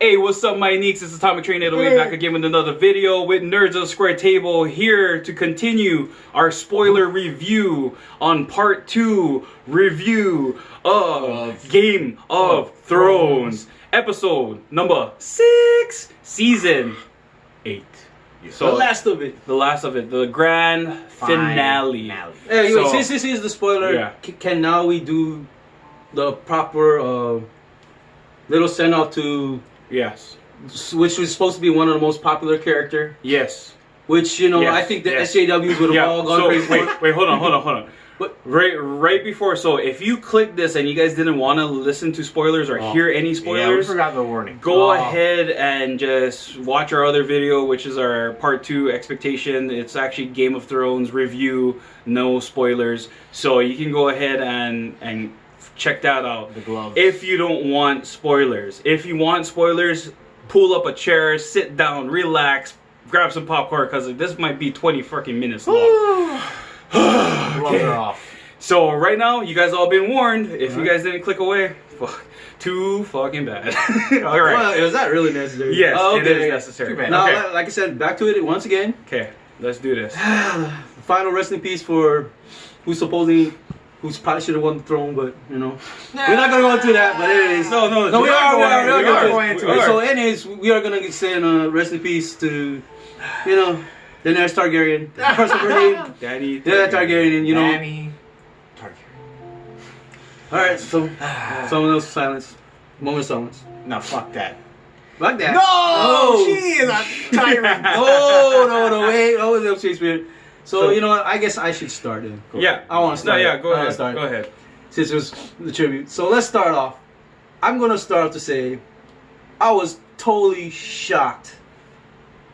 Hey, what's up, my neeks? It's Atomic Train 808 back again with another video with Nerds on the Square Table, here to continue our spoiler review on part 2 review of Game of Thrones, episode number 6, season 8. So the last of it. The last of it, the grand finale. Anyway, since this is the spoiler, can now we do the proper little send off to... Yes. Which was supposed to be one of the most popular character. Yes. Which, you know, I think the SJWs would have all gone crazy. Wait, hold on. But right before, so if you click this and you guys didn't want to listen to spoilers or hear any spoilers, yeah, we forgot the warning. Go ahead and just watch our other video, which is our part 2 expectation. It's actually Game of Thrones review, no spoilers. So you can go ahead and check that out. The gloves. If you don't want spoilers. If you want spoilers, pull up a chair, sit down, relax, grab some popcorn, because this might be 20 fucking minutes long. Gloves are off. So right now, you guys all been warned. If you guys didn't click away, too fucking bad. All right. Well, is that really necessary? Yes, it is necessary. Now, like I said, back to it once again. Okay, let's do this. Final rest in peace for who probably should have won the throne, but you know, we're not gonna go into that. But anyways, no, we are going into it. So, anyways, we are gonna say rest in peace to, you know, Daenerys Targaryen, the person of her name, Danny Targaryen, and you know. Danny Targaryen. All right, so someone else silence, moment of silence. No, fuck that. Fuck that. No, she is a tyrant. no, wait, that was up Shakespeare. So, you know what? I guess I should start then. Yeah. I want to start. No, yeah, go ahead. Start. Go ahead. Since it was the tribute. So let's start off. I'm going to start off to say I was totally shocked.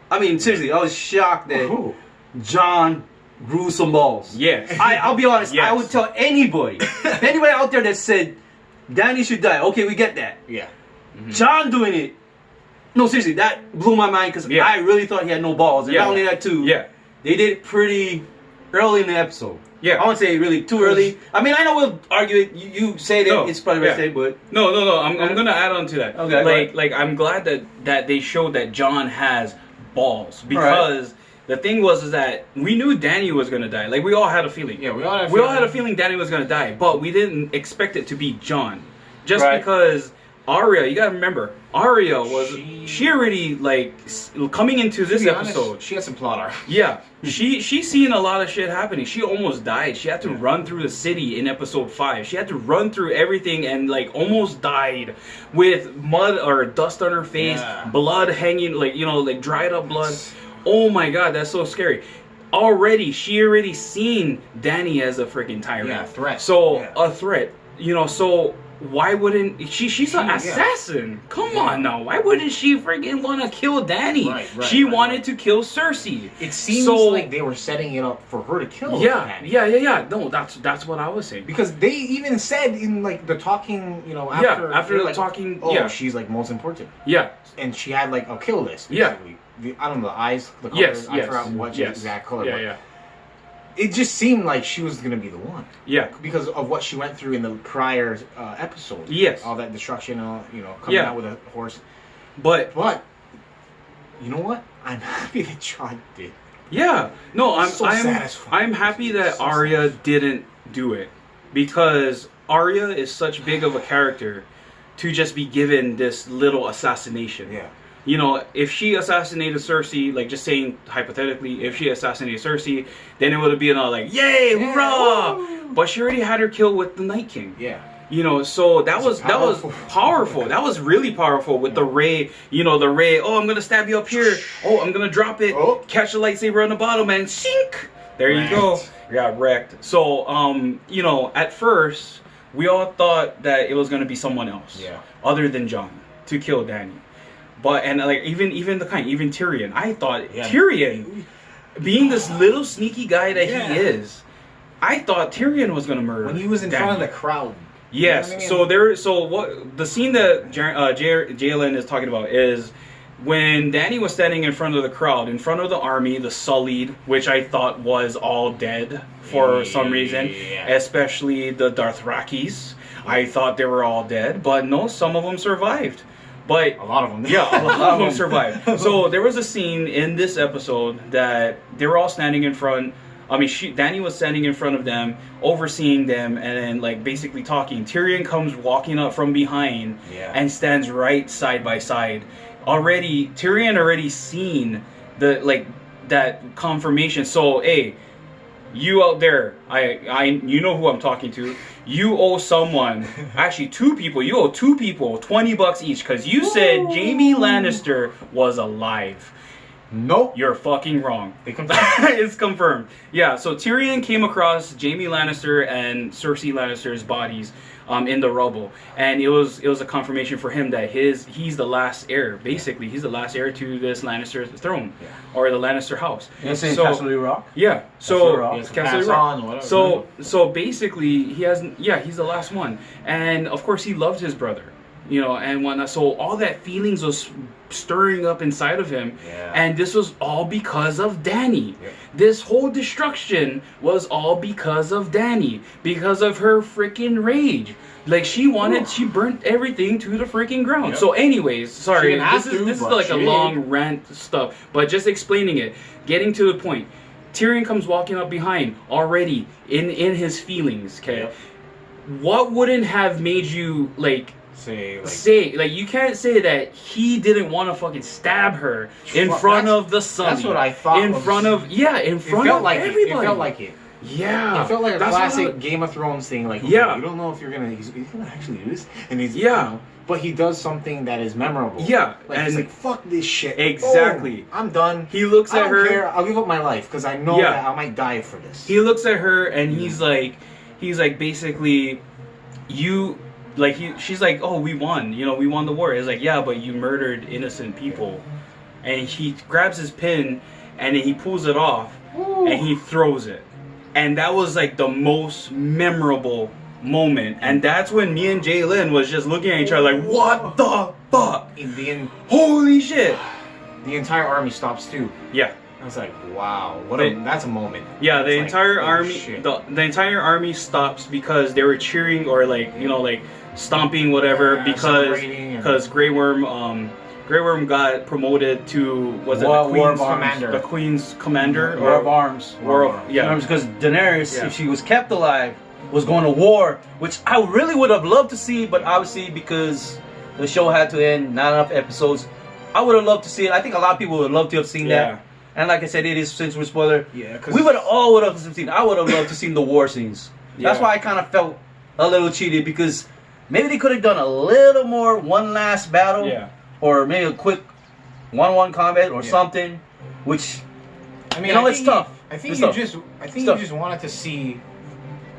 I mean, seriously, I was shocked that Jon grew some balls. Yes. I'll be honest. Yes. I would tell anybody out there that said Danny should die. Okay, we get that. Yeah. Mm-hmm. Jon doing it. No, seriously, that blew my mind because I really thought he had no balls. And not only that, too. Yeah. They did it pretty early in the episode. Yeah. I wouldn't say really too early. I mean, I know we'll argue it. You say that it's probably right, but... No. I'm going to add on to that. Okay. Like I'm glad that they showed that Jon has balls. Because the thing was that we knew Danny was going to die. Like, we all had a feeling. Yeah, we all had a feeling Danny was going to die. But we didn't expect it to be Jon. Just because... Arya, you gotta remember, Arya was she already like coming into this episode. Honest, she had some plot arc. Yeah, she's seen a lot of shit happening. She almost died. She had to run through the city in episode 5. She had to run through everything and like almost died with mud or dust on her face, blood hanging, like, you know, like dried up blood. Oh my god, that's so scary. She already seen Danny as a freaking tyrant. Yeah, threat. So a threat, you know. So why wouldn't she's an assassin? Come on now. Why wouldn't she freaking want to kill Danny? She wanted to kill Cersei. It seems like they were setting it up for her to kill Danny. Yeah. No, that's what I was saying. Because they even said in like the talking, you know, after the like, talking, she's like most important. Yeah. And she had like a kill list, basically. I don't know, the eyes, the colors, I forgot what exact color. Yeah. It just seemed like she was gonna be the one. Yeah. Because of what she went through in the prior episode. Yes. All that destruction, you know, coming out with a horse. But you know what? I'm happy that Jon did. Yeah. No, I'm happy that Arya didn't do it, because Arya is such big of a character to just be given this little assassination. Yeah. You know, if she assassinated Cersei, like just saying hypothetically, if she assassinated Cersei, then it would have been all like, yay, hoorah! Woo! But she already had her kill with the Night King. Yeah. You know, so that was powerful. That was really powerful with the ray. You know, the ray. Oh, I'm gonna stab you up here. Oh, I'm gonna drop it. Oh. Catch the lightsaber on the bottom and sink. There you go. Got wrecked. So, you know, at first we all thought that it was gonna be someone else, other than Jon, to kill Danny. But and like even Tyrion, I thought Tyrion, being this little sneaky guy that he is, I thought Tyrion was gonna murder when he was in front of the crowd. Yes. You know what I mean? So what the scene that Jalen is talking about is when Danny was standing in front of the crowd, in front of the army, the Sullied, which I thought was all dead for some reason, especially the Dothrakis. I thought they were all dead, but no, some of them survived. But a lot of them. Yeah, a lot of them survived. So there was a scene in this episode that they were all standing in front. I mean, Dany was standing in front of them, overseeing them, and then like basically talking. Tyrion comes walking up from behind and stands right side by side. Tyrion already seen that confirmation. So, hey, you out there, you know who I'm talking to. You owe someone, actually 2 people. You owe 2 people $20 each because you said Jaime Lannister was alive. Nope. You're fucking wrong. They confirmed. It's confirmed. Yeah, so Tyrion came across Jaime Lannister and Cersei Lannister's bodies in the rubble. And it was a confirmation for him that he's the last heir. Basically, he's the last heir to this Lannister throne. Yeah. Or the Lannister house. You're saying Castle Rock? Yeah. So Castle Rock. So basically he's the last one. And of course he loved his brother. You know, and whatnot. So all that feelings was stirring up inside of him, and this was all because of Dany. Yeah. This whole destruction was all because of Dany, because of her freaking rage. Like she burnt everything to the freaking ground. Yep. So, anyways, sorry, this is like a long rant stuff, but just explaining it, getting to the point. Tyrion comes walking up behind already in his feelings. Okay, what wouldn't have made you say you can't say that he didn't want to fucking stab her in front of the sun. That's what I thought. In front of everybody. It felt like it. Yeah. It felt like a classic Game of Thrones thing. Like, you don't know if he's gonna actually do this, and he's but he does something that is memorable. Yeah, like, and he's like, fuck this shit. Exactly. I'm done. He looks at her. I don't care. I'll give up my life because I know that I might die for this. He looks at her and he's like basically, she's like, oh, we won. We won the war. It's like, yeah, but you murdered innocent people. And he grabs his pin and then he pulls it off and he throws it. And that was like the most memorable moment. And that's when me and Jalen was just looking at each other like, what the fuck? Holy shit. The entire army stops too. Yeah. I was like, wow, that's a moment. Yeah, the entire army, the entire army stops because they were cheering or stomping whatever because Grey Worm got promoted to the Queen's commander War of Arms. Because Daenerys, if she was kept alive, was going to war, which I really would have loved to see, but obviously because the show had to end, not enough episodes, I would have loved to see it. I think a lot of people would love to have seen that. And like I said, it is, since we're spoiler, we would have seen. I would have loved to see the war scenes. That's why I kind of felt a little cheated, because maybe they could have done a little more, one last battle, or maybe a quick 1-1 combat or something. Which, I mean, it's tough. I think you just wanted to see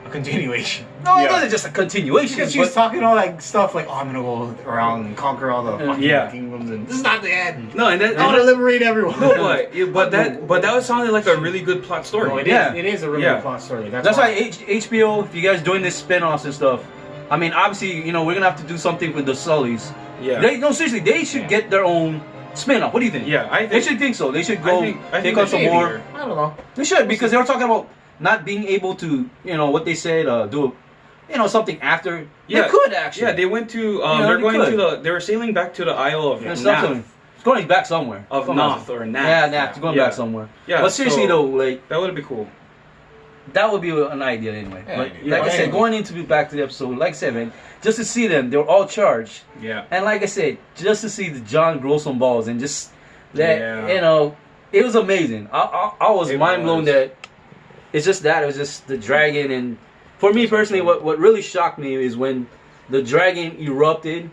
a continuation. No, it wasn't just a continuation. Because she was talking all that stuff like, oh, I'm gonna go around and conquer all the fucking kingdoms, and this is not the end. No, and I want to liberate everyone. No, but that was sounded like a really good plot story. No, it is a really good plot story. That's why HBO, if you guys doing this spin-offs and stuff, I mean, obviously, we're gonna have to do something with the Sullys. Yeah. Seriously, they should get their own spin-off. What do you think? Yeah, they should think so. They should go take on some more. I don't know. They should, because they were talking about not being able to, what they said, do, something after. Yeah, they could actually. Yeah, they went to. They were sailing back to the Isle of Nath. It's going back somewhere. Of Nath or Nath. Yeah, Nath. It's going back somewhere. Yeah, but seriously though, that would be cool. That would be an idea anyway. But I said, going into back to the episode, like I said, man, just to see them, they were all charged. Yeah. And like I said, just to see the Jon grow some balls and just that, it was amazing. I was mind blown that it's just that. It was just the dragon. And for me personally, what really shocked me is when the dragon erupted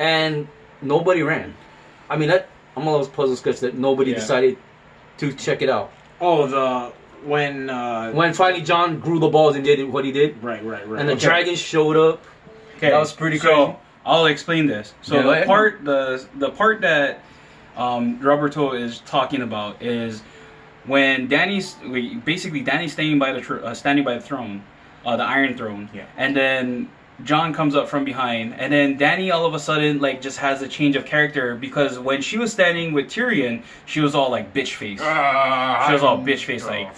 and nobody ran. I mean, I'm always puzzled sketch that nobody decided to check it out. Oh, when finally Jon grew the balls and did what he did. Right. And the dragon showed up. Okay. That was pretty crazy. So I'll explain this. So the part that Roberto is talking about is when Dany's standing by the throne, the Iron Throne, and then John comes up from behind, and then Dany all of a sudden like just has a change of character because when she was standing with Tyrion, she was all like bitch face. She was all bitch face like.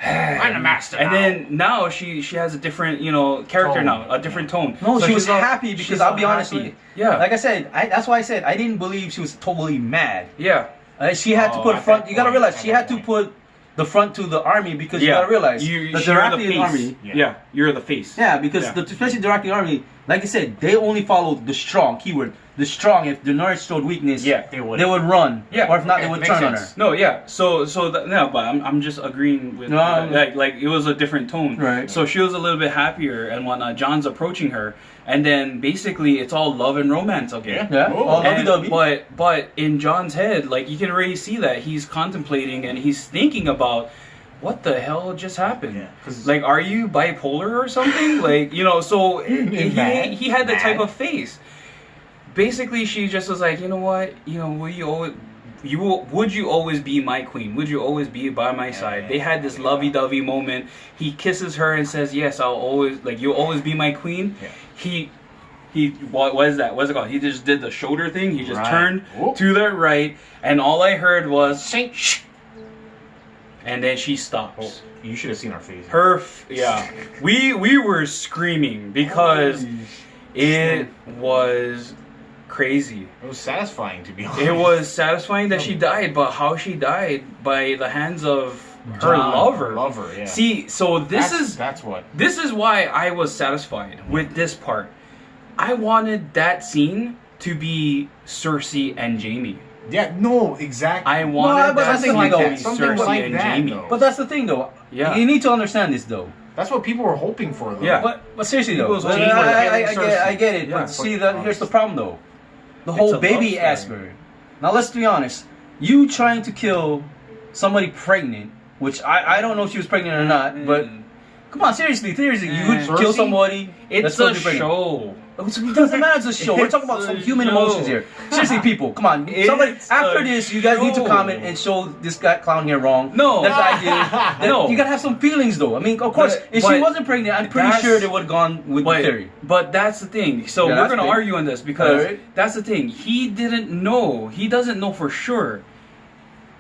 I'm the master. And then now she has a different character now, a different tone. No, so she was happy because I'll be honest with you. Yeah. Like I said, that's why I said I didn't believe she was totally mad. Yeah. She had to put front. You gotta realize she had to put the front to the army because you gotta realize the Dothraki army. Yeah, you're the face. Yeah, because especially the Dothraki army, like I said, they only followed the strong. Keyword: the strong. If the North showed weakness, they would run. Yeah, or if not, they would turn on her. No, yeah. But I'm just agreeing with like it was a different tone. Right. So she was a little bit happier and whatnot. John's approaching her. And then basically it's all love and romance again. Yeah. But in John's head, like you can already see that he's contemplating and he's thinking about what the hell just happened. Yeah, like, are you bipolar or something? Like, so he had the type of face. Basically, she just was like, you know what? Would you always be my queen? Would you always be by my side? They had this lovey-dovey moment. He kisses her and says, yes, I'll always, like, you'll always be my queen. Yeah. He what is that? What's it called? He just did the shoulder thing. He just turned to the right, and all I heard was, shh. And then she stops. Oh, you should have seen our face. We were screaming because it was crazy. It was satisfying, to be honest. It was satisfying that she died, but how she died by the hands of her lover. Yeah. See, so this is why I was satisfied with this part. I wanted that scene to be Cersei and Jaime. Yeah, no, exactly. I wanted that scene to be Cersei and Jaime. Though. But that's the thing, though. Yeah. You need to understand this, though. That's what people were hoping for, though. Yeah. But seriously, though. I get it. Yeah, but see, here's the problem, though. The whole baby aspect. Now, let's be honest. You trying to kill somebody pregnant, which I don't know if she was pregnant or not, but come on, seriously, you would kill somebody. It's a show. It doesn't matter, it's a show. We're talking about some human emotions here. Seriously, people, come on. Somebody after this, you guys need to comment and show this guy clown here wrong. No, that's the idea. No, you gotta have some feelings, though. I mean, of course, if she wasn't pregnant, I'm pretty sure they would have gone with the theory. But that's the thing. So we're gonna argue on this because that's the thing. He didn't know. He doesn't know for sure.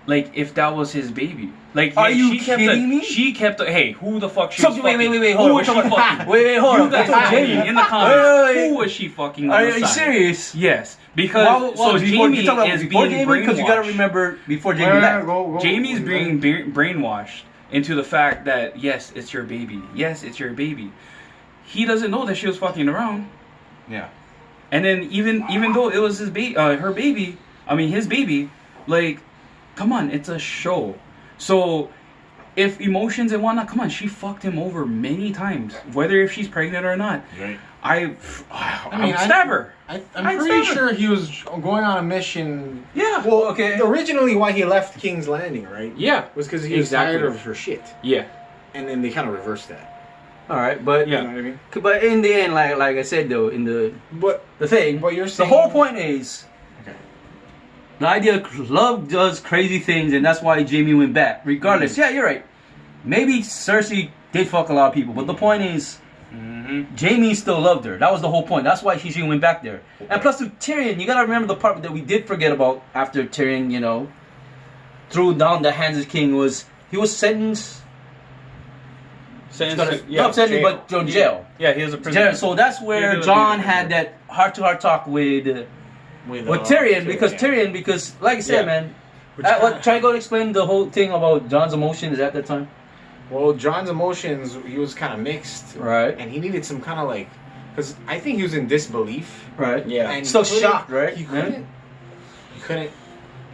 Like, if that was his baby. Like, are you kidding me? She kept hey, who the fuck she was fucking? Wait, hold on. Who was she fucking? Wait, hold on. You guys tell me in the comments, who was she fucking on the side? Are you serious? Yes. Because, Jaime is being brainwashed. Because you gotta remember, before Jaime left. Jaime's being brainwashed into the fact that, yes, it's your baby. Yes, it's your baby. He doesn't know that she was fucking around. Yeah. And then even though it was his his baby, like, come on, it's a show. So, if emotions and whatnot, come on, she fucked him over many times, whether if she's pregnant or not. Right. I stab her. I'm pretty sure he was going on a mission. Yeah. Well, okay. Originally, why he left King's Landing, right? Yeah. Was because he was tired of her shit. Yeah. And then they kind of reversed that. All right, but yeah. You know what I mean? But in the end, like I said though, But you're saying, the whole point is. The idea of love does crazy things, and that's why Jaime went back. Regardless, yeah, you're right. Maybe Cersei did fuck a lot of people, but the point is, Jaime still loved her. That was the whole point. That's why she went back there. Okay. And plus, to Tyrion, you gotta remember the part that we did forget about after Tyrion, threw down the hands of the king was he was sentenced. Not sentenced, but to jail. Yeah, he was a prisoner. So that's where Jon had that heart-to-heart talk with Tyrion, because like I said, man, try to go explain the whole thing about Jon's emotions at that time. Well, Jon's emotions, he was kind of mixed, right? And he needed some kind of because I think he was in disbelief, right? Yeah, and still shocked, right? He couldn't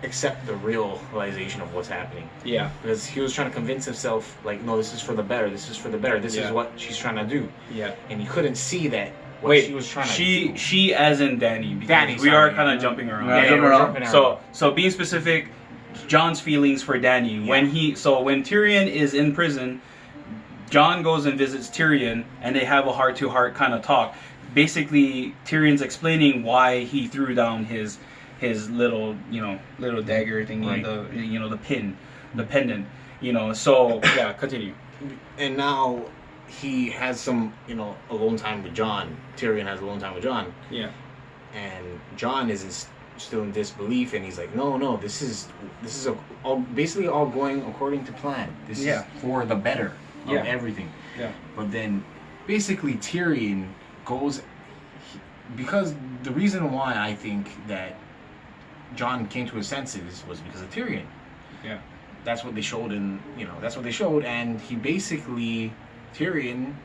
accept the realization of what's happening. Yeah, because he was trying to convince himself, like, no, this is for the better. This is for the better. This is what she's trying to do. Yeah, and he couldn't see that. She was trying to she as in Dany, because we are kind of jumping around. So being specific, Jon's feelings for Dany when Tyrion is in prison, Jon goes and visits Tyrion and they have a heart-to-heart kind of talk. Basically, Tyrion's explaining why he threw down his little dagger thingy, right. The pin, the pendant, So yeah, continue. And now he has some, alone time with Jon. Tyrion has alone time with Jon. Yeah. And Jon is still in disbelief, and he's like, no, this is basically all going according to plan. This is for the better of everything. Yeah. But then, basically, Tyrion goes because the reason why I think that Jon came to his senses was because of Tyrion. Yeah. That's what they showed, and he basically, Tyrion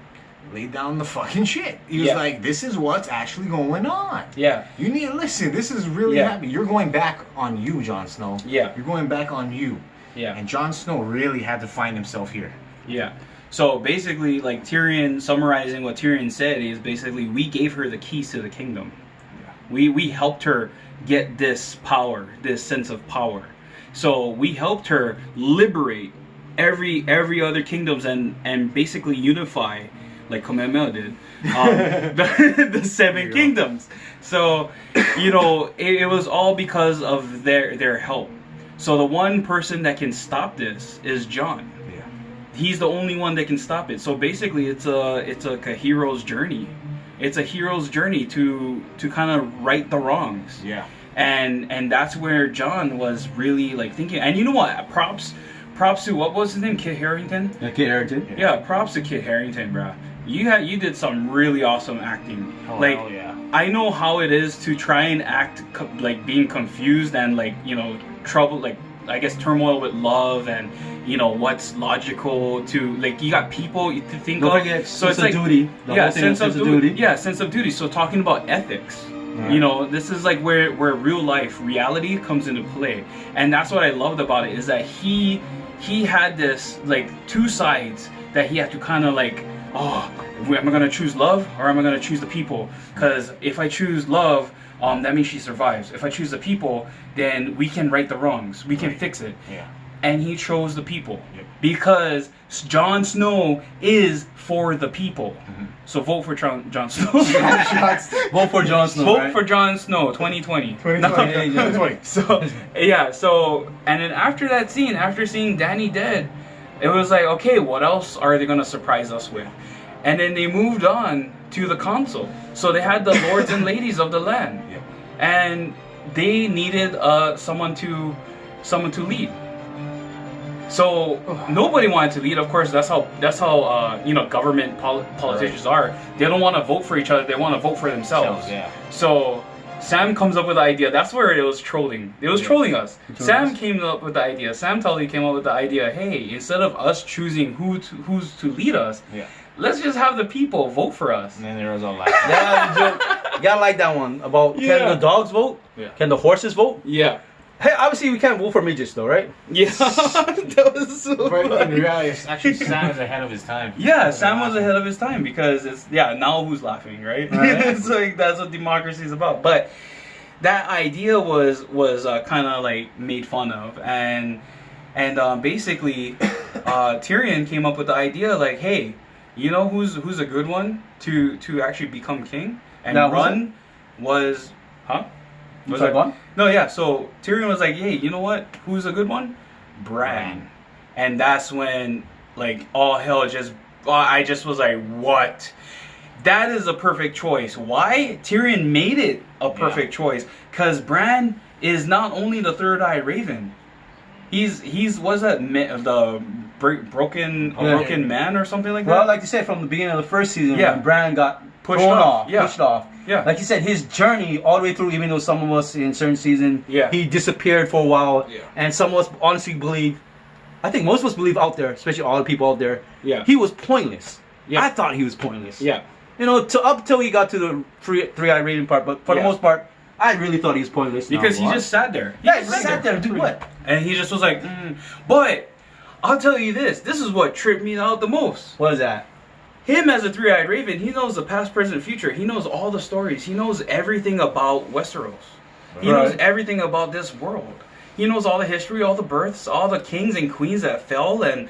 laid down the fucking shit. He was like, this is what's actually going on. Yeah. You need to listen. This is really happening. You're going back on you, Jon Snow. Yeah. You're going back on you. Yeah. And Jon Snow really had to find himself here. Yeah. So basically, like Tyrion, summarizing what Tyrion said is basically we gave her the keys to the kingdom. Yeah. We helped her get this power, this sense of power. So we helped her liberate every other kingdoms and basically unify, like Kamehameha did, the seven kingdoms. So, it was all because of their help. So the one person that can stop this is Jon. Yeah. He's the only one that can stop it. So basically, it's like a hero's journey. It's a hero's journey to kind of right the wrongs. Yeah. And that's where Jon was really like thinking. And you know what? Props to what was his name? Kit Harington. Kit Harington. Yeah. Props to Kit Harington, bro. You did some really awesome acting. Oh, like, hell yeah. I know how it is to try and act like being confused and like trouble, like I guess turmoil with love and what's logical to like you got people to think Don't of. forget, So sense it's like of duty. The whole thing is sense of duty. Yeah, sense of duty. So talking about ethics. Right. This is like where real life reality comes into play, and that's what I loved about it is that he had this like two sides that he had to kind of like, am I gonna choose love or am I gonna choose the people? Because if I choose love, that means she survives. If I choose the people, then we can right the wrongs. We can fix it. Yeah. And he chose the people because Jon Snow is for the people. Mm-hmm. So vote for Jon Snow. Vote for Jon Snow. Vote for Jon Snow. 2020. 2020. So and then after that scene, after seeing Dany dead, it was like, okay, what else are they gonna surprise us with? And then they moved on to the council. So they had the lords and ladies of the land, and they needed someone to lead. So nobody wanted to lead. Of course, that's how government politicians are. They don't want to vote for each other. They want to vote for themselves. Yeah. So Sam comes up with the idea. That's where it was trolling. It was trolling us. Sam came up with the idea. Sam Tully came up with the idea. Hey, instead of us choosing who's to lead us, let's just have the people vote for us. And then there was all like, you gotta like that one about can the dogs vote? Yeah. Can the horses vote? Yeah. Hey, obviously we can't vote for midgets though, right? Yeah. That was so but funny. in reality, actually, Sam is ahead of his time. Yeah, Sam was ahead of his time because it's now who's laughing, right? It's like that's what democracy is about. But that idea was kind of like made fun of, and basically Tyrion came up with the idea like, hey, who's a good one to actually become king and run was Was that one? No, yeah. So Tyrion was like, hey, you know what? Who's a good one? Bran. And that's when like all hell I just was like, what? That is a perfect choice. Why? Tyrion made it a perfect choice because Bran is not only the third eye raven. He's the broken man or something like that. Well, like you said from the beginning of the first season, when Bran got pushed off. Yeah. Like you said, his journey all the way through, even though some of us in certain season, he disappeared for a while, and some of us honestly believe, I think most of us believe out there, especially all the people out there, he was pointless. Yeah. I thought he was pointless. Yeah. Up till he got to the three-eye raven part, but for the most part, I really thought he was pointless. Because he just sat there. He just sat there to do what? And he just was like, But I'll tell you this is what tripped me out the most. What is that? Him as a three-eyed raven, he knows the past, present, future. He knows all the stories. He knows everything about Westeros. He knows everything about this world. He knows all the history, all the births, all the kings and queens that fell, and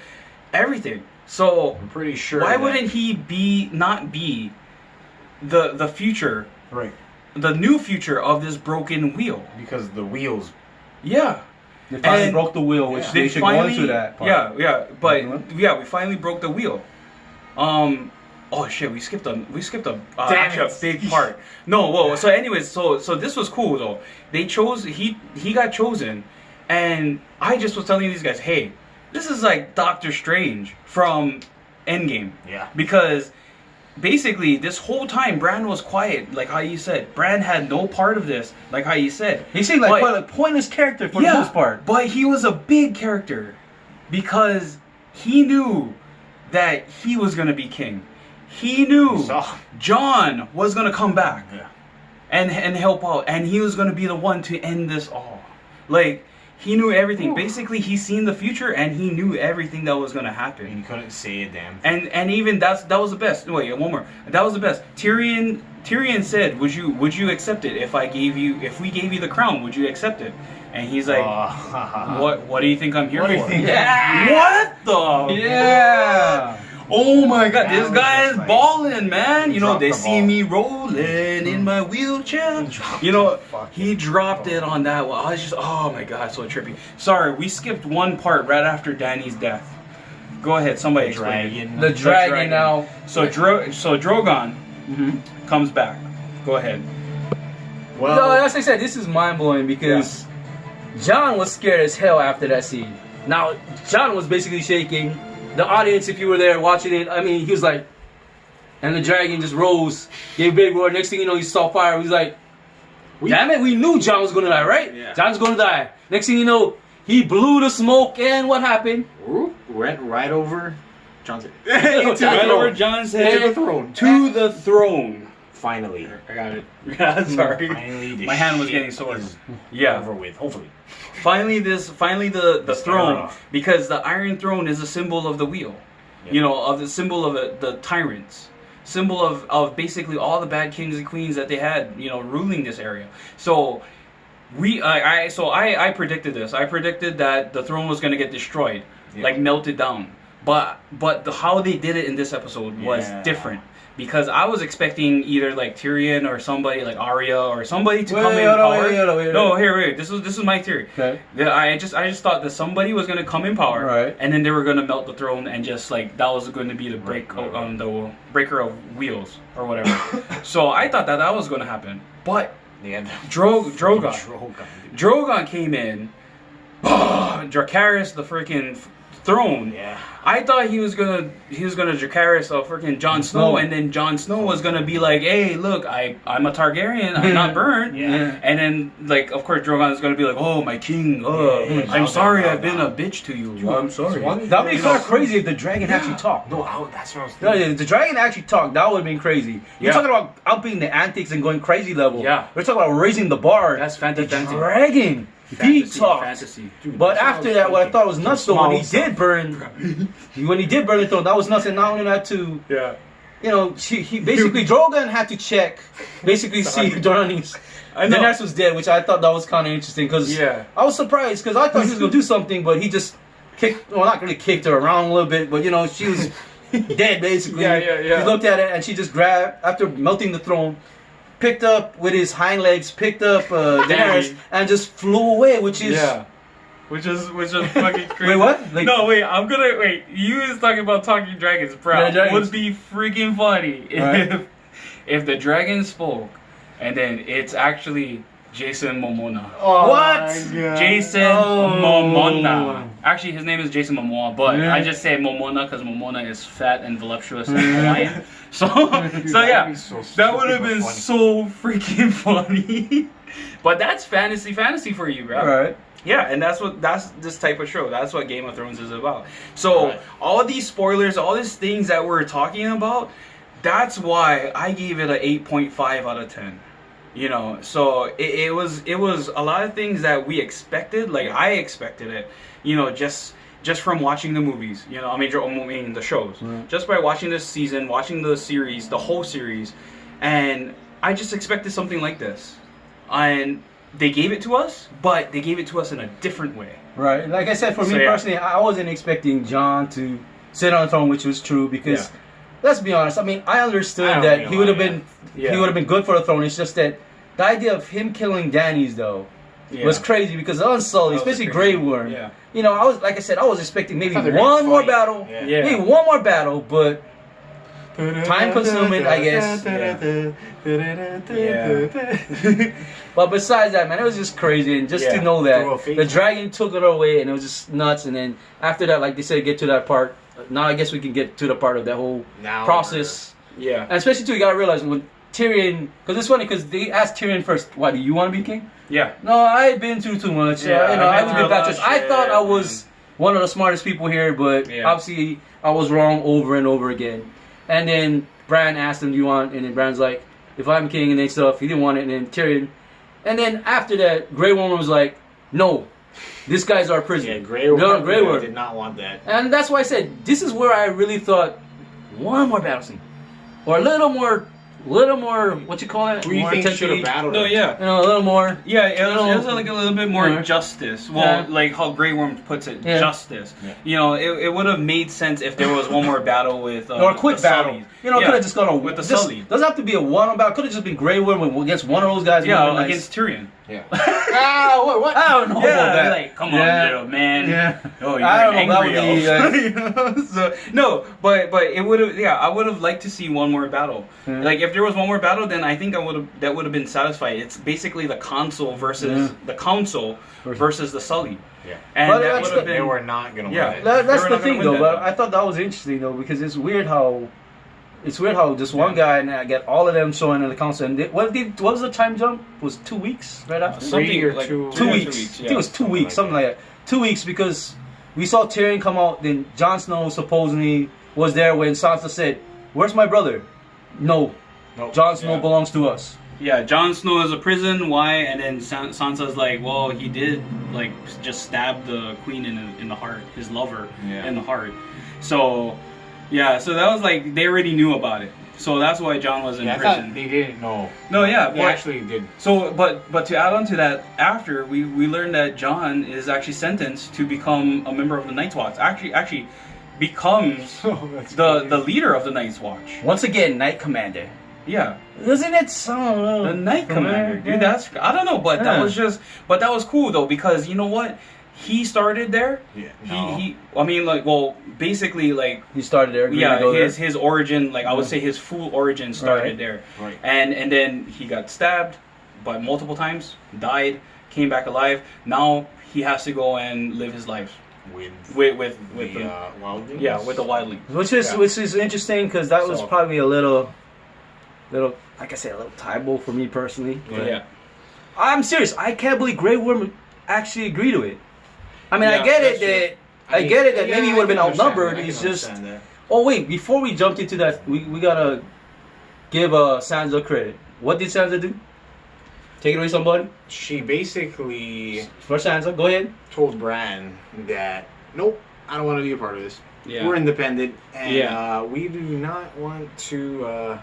everything. So I'm pretty sure. Why wouldn't he not be the future? Right. The new future of this broken wheel. Because the wheels. Yeah. They finally broke the wheel, which they should go into that part. Yeah, but we finally broke the wheel. Oh shit, we skipped a actually a big part. No, whoa. So anyways, so this was cool though. They chose he got chosen, and I just was telling these guys, hey, this is like Doctor Strange from Endgame. Yeah. Because basically this whole time Bran was quiet, like how you said. Bran had no part of this, like how you said. He seemed like quite a pointless character for the most part. But he was a big character because he knew that he was gonna be king. He knew John was gonna come back and help out, and he was gonna be the one to end this all. Like he knew everything. Basically, he seen the future, and he knew everything that was gonna happen. And he couldn't say a damn thing. And even that was the best. Wait, one more. That was the best. Tyrion said, "Would you accept it if we gave you the crown? Would you accept it?" And he's like, "What do you think I'm here for?" What the? Yeah. Oh my God, this guy is balling, man. You know, they see me rolling in my wheelchair. You know, he dropped it on that one. I was just, oh my God, so trippy. Sorry, we skipped one part right after Dany's death. Go ahead, somebody explain. The dragon now. So Drogon comes back. Go ahead. Well, no, as I said, this is mind blowing because Jon was scared as hell after that scene. Now, Jon was basically shaking. The audience, if you were there watching it, I mean, he was like, and the dragon just rose, gave a big roar. Next thing you know, he saw fire. He was like, damn it, we knew Jon was gonna die, right? Yeah. Jon's gonna die. Next thing you know, he blew the smoke, and what happened? Went right over Jon's head. Right over Jon's head. To the throne. To the throne. Finally. I got it. Yeah, sorry. Finally, my hand was getting sore. Yeah. Over with, hopefully. Finally the throne, because the Iron Throne is a symbol of the wheel. Yep. You know, of the symbol of the tyrants. Symbol of basically all the bad kings and queens that they had, you know, ruling this area. So I predicted this. I predicted that the throne was gonna get destroyed, like melted down. But how they did it in this episode was different. Because I was expecting either like Tyrion or somebody like Arya or somebody to come in power. No, wait. This is my theory. Okay. I just thought that somebody was gonna come in power, right, and then they were gonna melt the throne and just like that was going to be the the breaker of wheels or whatever. So I thought that was gonna happen, but Drogon came in. Dracarys the freaking throne. Yeah. I thought he was gonna Dracarys freaking Jon Snow, and then Jon Snow was gonna be like, hey, look, I'm a Targaryen, I'm not burnt. And then like of course Drogon is gonna be like, oh my king, I'm sorry I've been a bitch to you. I'm sorry. That'd be kind of crazy if the dragon actually talked. No, that's what I was thinking. No, if the dragon actually talked, that would have been crazy. You're talking about upping the antics and going crazy level. Yeah. We're talking about raising the bar. That's fantastic. The dragon. He talked. Fantasy. Dude, but after that, what I thought was nuts though, when he did burn the throne, that was nuts. And not only that, too, you know, he basically Drogon had to check, basically see if Daenerys was dead, which I thought that was kind of interesting because I was surprised because I thought he was gonna do something, but he just not really kicked her around a little bit, but you know, she was dead basically. He looked at it and she just grabbed after melting the throne. Picked up with his hind legs, Daenerys, and just flew away, which is fucking crazy. Wait, what? Like, no, wait. You was talking about talking dragons, bro. It would be freaking funny if the dragon spoke, and then it's actually Jason Momoa. Oh, what? Jason Momoa. Actually, his name is Jason Momoa, but I just say Momoa because Momoa is fat and voluptuous and Hawaiian. So that would have been so freaking funny. But that's fantasy for you, bro. Right. Yeah, and that's this type of show. That's what Game of Thrones is about. So all these spoilers, all these things that we're talking about, that's why I gave it an 8.5 out of 10. You know, so it was a lot of things that we expected. Like I expected it. You know, just from watching the movies. You know, I mean the shows. Just by watching this season, watching the series, the whole series, and I just expected something like this. And they gave it to us, but they gave it to us in a different way. Right. Like I said, for me personally, I wasn't expecting Jon to sit on the throne, which was true because. Let's be honest. I mean, I understood that he would have been good for the throne. It's just that the idea of him killing Dany's though was crazy because Unsullied, especially Grey Worm. Yeah. You know, I was expecting maybe one more battle, but time consuming, I guess. Yeah. But besides that, man, it was just crazy, and just to know that the dragon took it away, and it was just nuts. And then after that, like they said, get to that part. Now I guess we can get to the part of that whole process. Yeah. And especially too, you gotta realize when Tyrion, because it's funny because they asked Tyrion first, "Why do you want to be king?" Yeah. No, I've been through too much. Yeah, I would be baptized. I thought I was one of the smartest people here, but obviously I was wrong over and over again. And then Bran asked him, "Do you want?" And then Bran's like, "If I'm king," and then stuff. He didn't want it. And then Tyrion. And then after that, Grey Worm was like, "No, this guy's our prisoner." Yeah, Grey Worm did did not want that. And that's why I said this is where I really thought one more battle scene, or a little more. What you call it? Who do you think should have battled? No, yeah. A little more. Yeah, it was like a little bit more justice. Well, like how Grey Worm puts it, justice. Yeah. You know, it would have made sense if there was one more battle with or a quick battle. Sullies. You know, could have just gone with the Sully. Doesn't have to be a one-on battle. Could have just been Grey Worm against one of those guys. Yeah, against Tyrion. Yeah. What? I don't know about that. Like, come on, little man. Yeah. Oh, you're I don't angry know. elf. So, no, but it would have. Yeah, I would have liked to see one more battle. Like if there was one more battle, then I think that would have been satisfied. It's basically the council versus the council versus the Sully. Yeah. And but that would have been. They were not gonna win it. That's the thing, though. But I thought that was interesting, though, because it's weird how just one guy and I get all of them showing in the council. And what was the time jump? It was 2 weeks right after? Something like 2 2 weeks. I think it was 2 weeks, something like that. 2 weeks because we saw Tyrion come out. Then Jon Snow supposedly was there when Sansa said, "Where's my brother?" No. Jon Snow belongs to us. Yeah, Jon Snow is a prison. Why? And then Sansa's like, well, he did like just stab the queen in the heart, his lover in the heart. So, yeah, so that was like they already knew about it. So that's why Jon was in prison. They didn't know. No, yeah, they actually did. So, but to add on to that, after we learned that Jon is actually sentenced to become a member of the Night's Watch. Actually becomes the leader of the Night's Watch. Once again, Night Commander. Yeah. Isn't it so? The Night Commander, dude. That's I don't know, but that was cool though because you know what, he started there. Yeah. I mean, like, well, basically, like he started there. Yeah. His origin, like I would say, his full origin started there. Right. And then he got stabbed, but multiple times, died, came back alive. Now he has to go and live his life. With the wildlings. Yeah, with the wildlings. Which is interesting because that was probably a little, like I said, a little typo for me personally. Yeah. I'm serious. I can't believe Grey Worm actually agreed to it. I mean, I get it that maybe he would have been outnumbered. He's just. Oh wait! Before we jumped into that, we gotta give Sansa credit. What did Sansa do? Take it away, somebody. She basically. For Sansa, go ahead. Told Bran that nope, I don't want to be a part of this. Yeah. We're independent, and we do not want to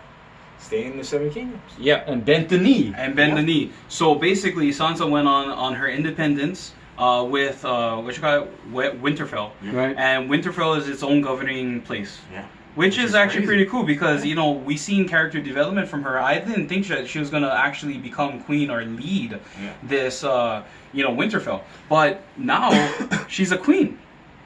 stay in the Seven Kingdoms. Yeah, and bend the knee. The knee. So basically, Sansa went on her independence with what you call it, Winterfell. Right. And Winterfell is its own governing place. Yeah. Which is actually pretty cool because, you know, we seen character development from her. I didn't think that she was going to actually become queen or lead this, Winterfell. But now she's a queen.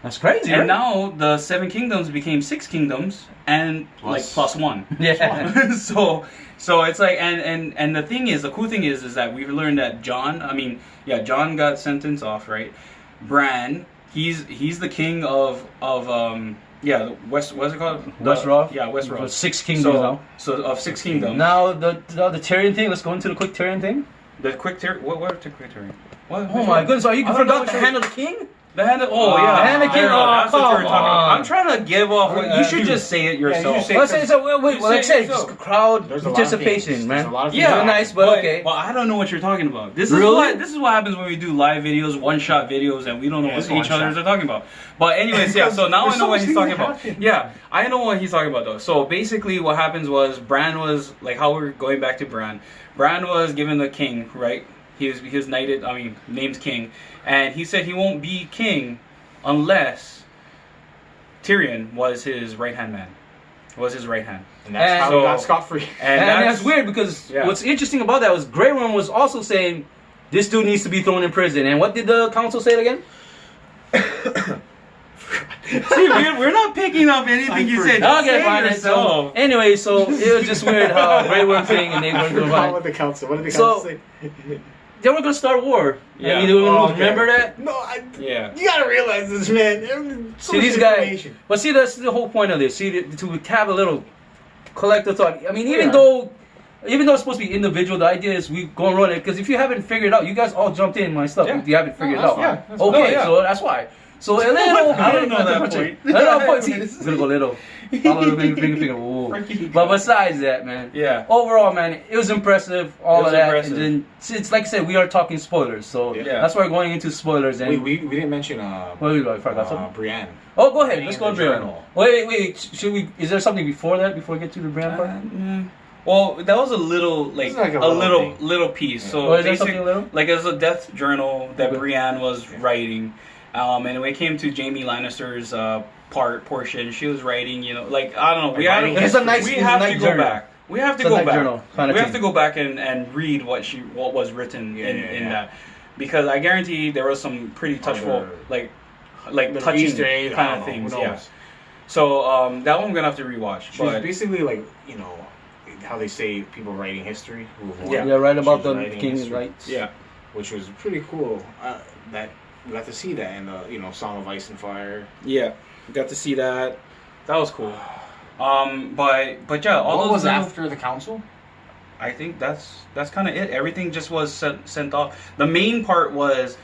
That's crazy, And right? now the Seven Kingdoms became 6 kingdoms and plus one. Yeah. So it's like, and the thing is, the cool thing is that we've learned that Jon got sentenced off, right? Bran, he's the king of what's it called? Westeros. Yeah, Westeros. 6 kingdoms now. So of 6 kingdoms. Now the Tyrion thing. Let's go into the quick Tyrion thing. The quick Tyrion. What the quick Tyrion? What? Oh my goodness! Are you forgot the hand of the king? The hand of the hand of the king. That's what you're talking about. I'm trying to give off. You should just say it yourself. Let's say so. Wait. Like I said, just crowd participation, man. Yeah, nice, but okay. Well, I don't know what you're talking about. This is what happens when we do live videos, one-shot videos, and we don't know what each other are talking about. But anyways, so now I know what he's talking about. Yeah, I know what he's talking about though. So basically, what happens was Bran was like how we're going back to Bran. Bran was given the king, right? He was knighted. Named king, and he said he won't be king unless Tyrion was his right-hand man. Was his right hand. And that's how he got scot-free. And that's weird because what's interesting about that was Grey Worm was also saying this dude needs to be thrown in prison. And what did the council say again? See, we're not picking up anything you said. Okay, Say fine. yourself. So, anyway, so it was just weird how Ray were saying and they weren't going to What find. the council? What did the So- council say? They were going to start war. Yeah. I mean, Oh, okay. remember that? No, Yeah. you gotta realize this, man. So See, much these guys. information. But see, that's the whole point of this. See, to have a little collective thought. I mean, even Yeah. though it's supposed to be individual, the idea is we go and run it. Because if you haven't figured it out, you guys all jumped in my stuff. Yeah. You haven't figured it that's out. fine. That's Okay, fine. Yeah. so that's why. So a little. I don't know that point. I don't know point. See, it's gonna go little. Follow the finger. Whoa. But besides that, man. Yeah. Overall, man, it was impressive. All It was of that, impressive. and then it's like I said, we are talking spoilers, so Yeah. that's why we're going into spoilers. And We didn't mention what did we do? I forgot something. Brienne. Oh, go ahead. Reading Let's go the to Brian. journal. Wait. Should we? Is there something before that? Before we get to the Brian part? Well, that was a little, like, It's like a a little little piece. Yeah. So Oh, is that something basically, little? like, it was a death journal that Okay. Brienne was writing. And when it came to Jamie Lannister's portion, she was writing, like, I don't know. Like writing It's a nice- we it's a have nice to go journal. back. We have to It's a go nice back. journal kind of We have thing. to go back and read what was written in Yeah. that. Because I guarantee there was some pretty touchful, Other- like Little touching Easter egg, I kind don't of know, things. who Yeah. knows? So that one I'm gonna have to rewatch. She was But basically like, how they say people writing history. Who have won. Yeah. Yeah, right about She's the writing King history, Rights. yeah. which was pretty cool. That we got to see that in the Song of Ice and Fire. Yeah, got to see that. That was cool. But yeah, all What those was little- after the council? I think that's kind of it. Everything just was sent off. The main part was,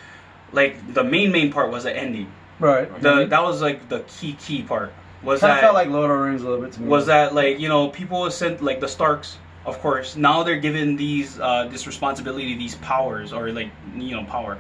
like, the main part was the ending. Right. That was like the key part. Was Kind of that felt like Lord of the Rings a little bit to me. was that like people was sent, like the Starks, of course. Now they're given this responsibility, these powers, or like power.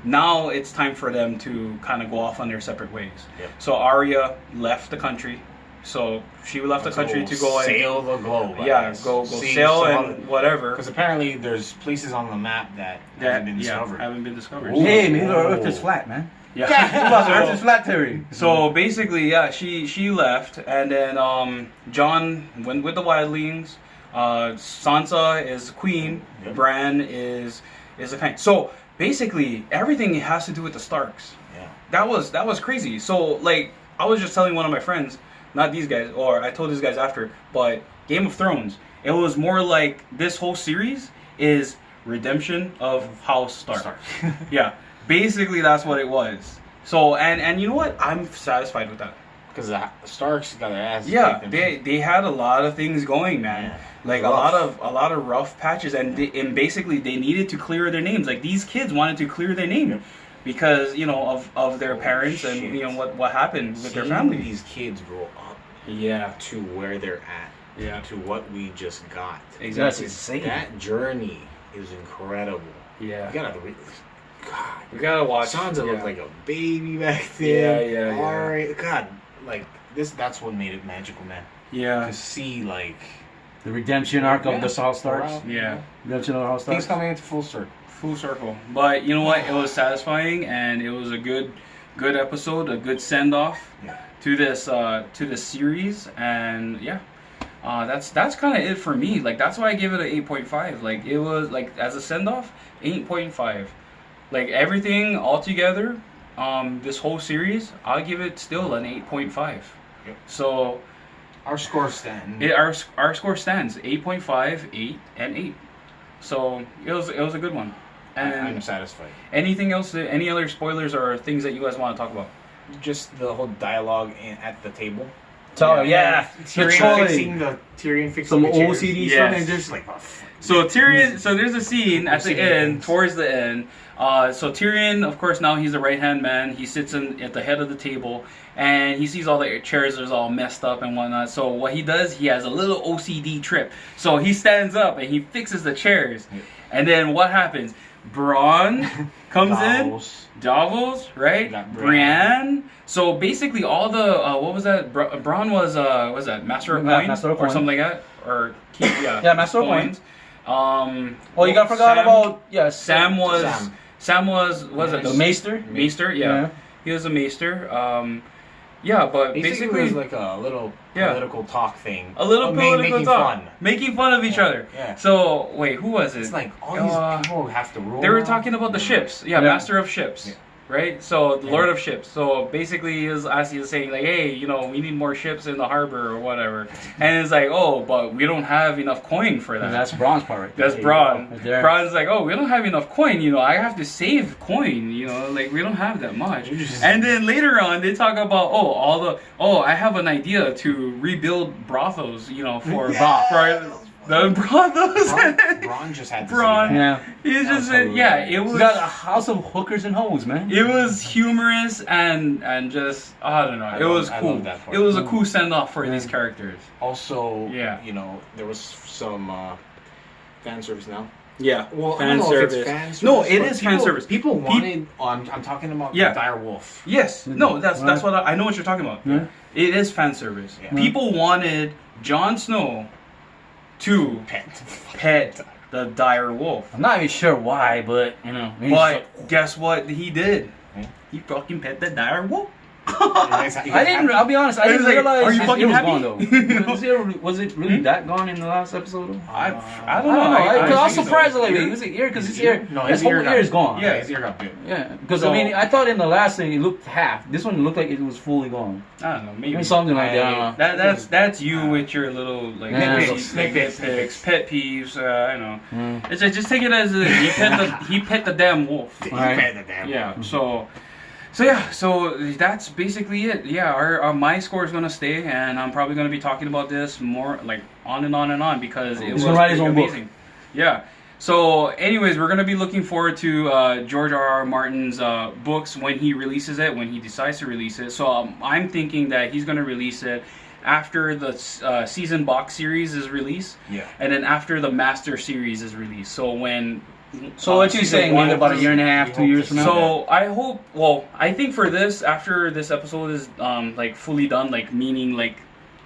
Now it's time for them to kind of go off on their separate ways. Yep. So Arya left the country. So she left the country to go and sail the globe. I yeah, guess. go See sail some and whatever. Because apparently there's places on the map that haven't been discovered. haven't been discovered. Ooh. Hey, maybe the Earth is flat, man. Yeah. The Earth is flat theory. So basically, yeah, she left, and then Jon went with the wildlings. Sansa is queen. Yep. Bran is a kind. So basically, everything has to do with the Starks. Yeah. That was crazy. So like, I was just telling one of my friends, not these guys, or I told these guys after, but Game of Thrones. It was more like this whole series is redemption of House Stark. Yeah. Basically, that's what it was. So, and you know what? I'm satisfied with that. Because the Starks got their ass Yeah, kicked. they had a lot of things going, man. Yeah. Like Rough. a lot of rough patches, and basically they needed to clear their names. Like these kids wanted to clear their name Yep. because of their parents shit. and what happened with their Seeing family. these kids grow up Yeah, to where they're at, yeah, to what we just got. That's exactly. insane. That journey is incredible. Yeah, You gotta God. we gotta watch. Sansa yeah. looked like a baby back Yeah, then. yeah, yeah. Alright, God, like that's what made it magical, man. Yeah, To see like The redemption arc of the All Stars. Wow. yeah. Redemption of the All Things Stars. coming into full circle. Full circle. But you know what? It was satisfying, and it was a good episode, a good send off Yeah. to this series, and yeah. That's kind of it for me. Like that's why I give it an 8.5. Like it was like as a send off, 8.5. Like everything all together, this whole series, I'll give it still an 8.5. Yep. So Our score stand. our score stands 8.5, 8, and 8. So it was a good one. And I'm satisfied. anything else? Any other spoilers or things that you guys want to talk about? Just the whole dialogue at the table. So yeah, Tyrion fixing some the chairs. OCD Yes. stuff. And Just like, oh, fuck. So Tyrion, so there's a scene at the OCD end, things. towards the end. So Tyrion, of course, now he's the right hand man. He sits at the head of the table, and he sees all the chairs are all messed up and whatnot. So what he does, he has a little OCD trip. So he stands up and he fixes the chairs, Yeah. and then what happens? Bronn comes in. Davos. Davos, right? You got Brienne. So basically, all the what was that? Bronn was that Master of Yeah, Coins Master of or Coin. something like that, or yeah, Yeah, Master of Coins. Oh, you got forgot Sam- about Sam was Sam. Sam was it the the Maester. Maester? Yeah. Yeah. He was a Maester. Yeah, but Basically, basically it was like a little Yeah. political talk thing. a little political making talk, fun. making fun of each Yeah, other. yeah. So wait, who was it? It's like all these people have to rule. They were talking about the ships. Yeah, Yeah. Master of Ships. Yeah. right? So the Lord of Ships. So basically, he was saying like, hey, you know, we need more ships in the harbor or whatever. And it's like, oh, but we don't have enough coin for that. And that's Braun's part right there. That's Braun. Right Braun's like, oh, we don't have enough coin. You know, I have to save coin. You know, like we don't have that much. And then later on, they talk about, I have an idea to rebuild brothels. You know, for the brothels. Braun just had to Braun. say that. Yeah. He just said, it was. We got a house of hookers and hoes, man. It was humorous and just I don't know. It was cool. It was a cool send off for these characters. Also, you know, there was some fan service now. Yeah. Well, fan I don't know service. if it's fan service. No, it is fan service. People wanted. I'm talking about the dire wolf. Yes. No, that's what I know what you're talking about. Yeah. It is fan service. Yeah. People wanted Jon Snow to pet the dire wolf. I'm not even sure why, but you know. But guess what he did? He fucking pet the dire wolf. I'll be honest, I didn't realize are you fucking it was happy? gone though. Was it really that gone in the last episode? I don't know. I was surprised like, was it ear? Because his ear, his whole ear is gone. Yeah, his ear got bit. Yeah, because I mean, I thought in the last thing it looked half. This one looked like it was fully gone. I don't know, maybe something like that. That's you with your little like nitpicks, pet peeves. I know. It's just take it as he pet the damn wolf. He pet the damn wolf. Yeah. So that's basically it. Yeah, our my score is gonna stay, and I'm probably gonna be talking about this more like on and on and on because it was write his own amazing. book. Yeah. So, anyways, we're gonna be looking forward to George R.R. Martin's books when he releases it, when he decides to release it. So I'm thinking that he's gonna release it after the season box series is released, and then after the Master series is released. So when So what you saying? Maybe about a year and a half, 2 years from now. So I hope. Well, I think for this, after this episode is like fully done, like meaning like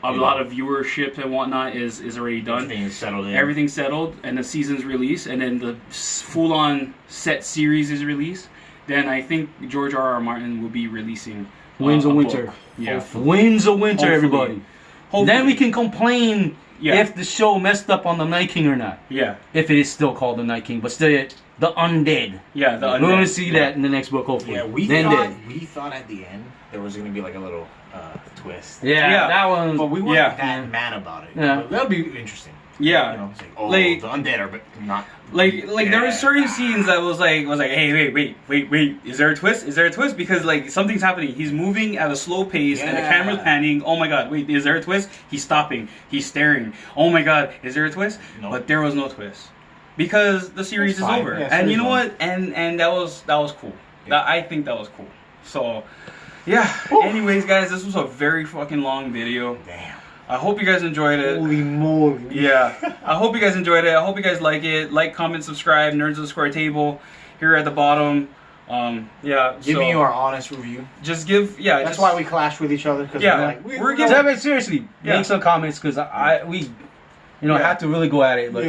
a lot of viewership and whatnot is already done. Everything's settled in. Everything's settled, and the season's released, and then the full-on set series is released. Then I think George R.R. Martin will be releasing Winds of Winter. book. Yeah, Winds of Winter, everybody. Hopefully. Then we can complain. If the show messed up on the Night King or not. Yeah. If it is still called the Night King, but still the undead. Yeah, the undead. We're going to see that in the next book, hopefully. Yeah, we thought at the end there was going to be like a little twist. Yeah, that one. But we weren't that mad about it. Yeah. But that'll be interesting. Yeah. You know, it's like, the undead are not... Like there were certain scenes that was like, hey, wait, is there a twist? Is there a twist? Because like something's happening. He's moving at a slow pace and the camera's panning. Oh my god, wait, is there a twist? He's stopping. He's staring. Oh my god, is there a twist? No. But there was no twist. Because the series is over. Yeah, and you know what? And that was cool. Yeah. I think that was cool. So yeah. Anyways, guys, this was a very fucking long video. Damn. I hope you guys enjoyed it. Holy moly. Yeah. I hope you guys enjoyed it. I hope you guys like it. Like, comment, subscribe. Nerds of the Square Table here at the bottom. Give me your honest review. Just give, That's why we clashed with each other. Cause we're giving... seriously, make some comments because we have to really go at it. Like,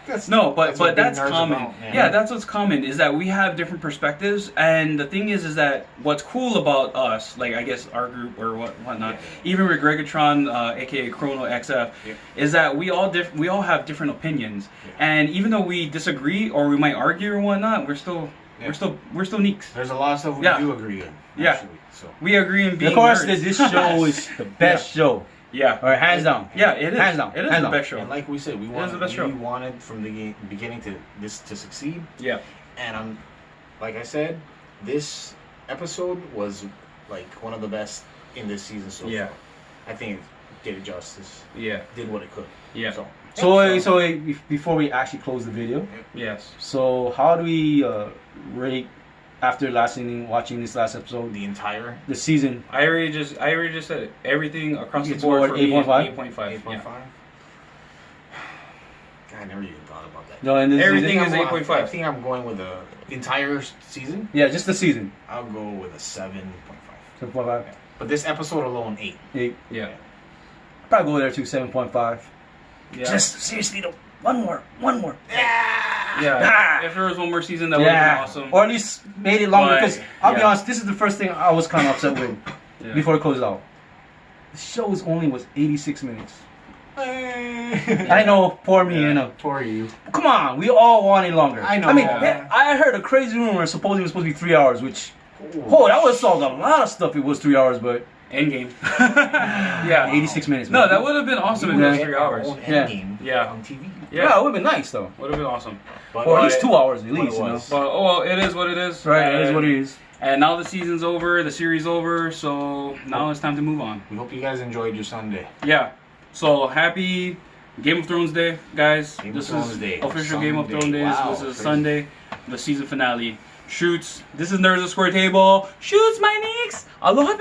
That's common. That's what's common is that we have different perspectives, and the thing is that what's cool about us, like I guess our group or whatnot, even with Gregatron, aka Chrono XF, is that we all have different opinions, and even though we disagree or we might argue or whatnot, we're still neeks. There's a lot of stuff we do agree in. Actually, so we agree in being. Of course, nerds. this show is the best show. Yeah. Or hands down. Yeah, it is. Hands down. It is the best show. And like we said, we wanted from the beginning to this to succeed. Yeah. And like I said, this episode was like one of the best in this season so far. I think it did it justice. Yeah. Did what it could. Yeah. So before we actually close the video. Yes. So how do we rate after watching this last episode? The season. I already just said it. Everything across the board for 8.5? 8.5. 8.5. I never even thought about that. No, and everything is 8.5. I think I'm going with the entire season. Yeah, just the season. I'll go with a 7.5. 7.5. But this episode alone, 8. 8. Yeah. Probably go there too, 7.5. Yeah. Just seriously though, one more. Yeah. If there was one more season, that would have been awesome. Or at least made it longer. Because I'll be honest, this is the first thing I was kind of upset with before it closed out. The show was 86 minutes. I know, poor me, you know. For you. Come on, we all wanted longer. I know. I mean, I heard a crazy rumor supposedly it was supposed to be 3 hours, which, that would have solved a lot of stuff. If it was 3 hours, but Endgame. Yeah. 86 minutes. No, man. that would have been awesome if it was 3 hours. Endgame Yeah. on TV. Yeah, it would have been nice though. Would have been awesome. But Or at least 2 hours, at least, you know. But oh well, it is what it is. Right, it is what it is. And now the season's over, the series over, so now it's time to move on. We hope you guys enjoyed your Sunday. Yeah. So happy Game of Thrones Day, guys. This is official Game of Thrones Day. Wow, This is crazy. Sunday, the season finale. Shoots. This is Nerds of Square Table. Shoots, my nicks. Aloha.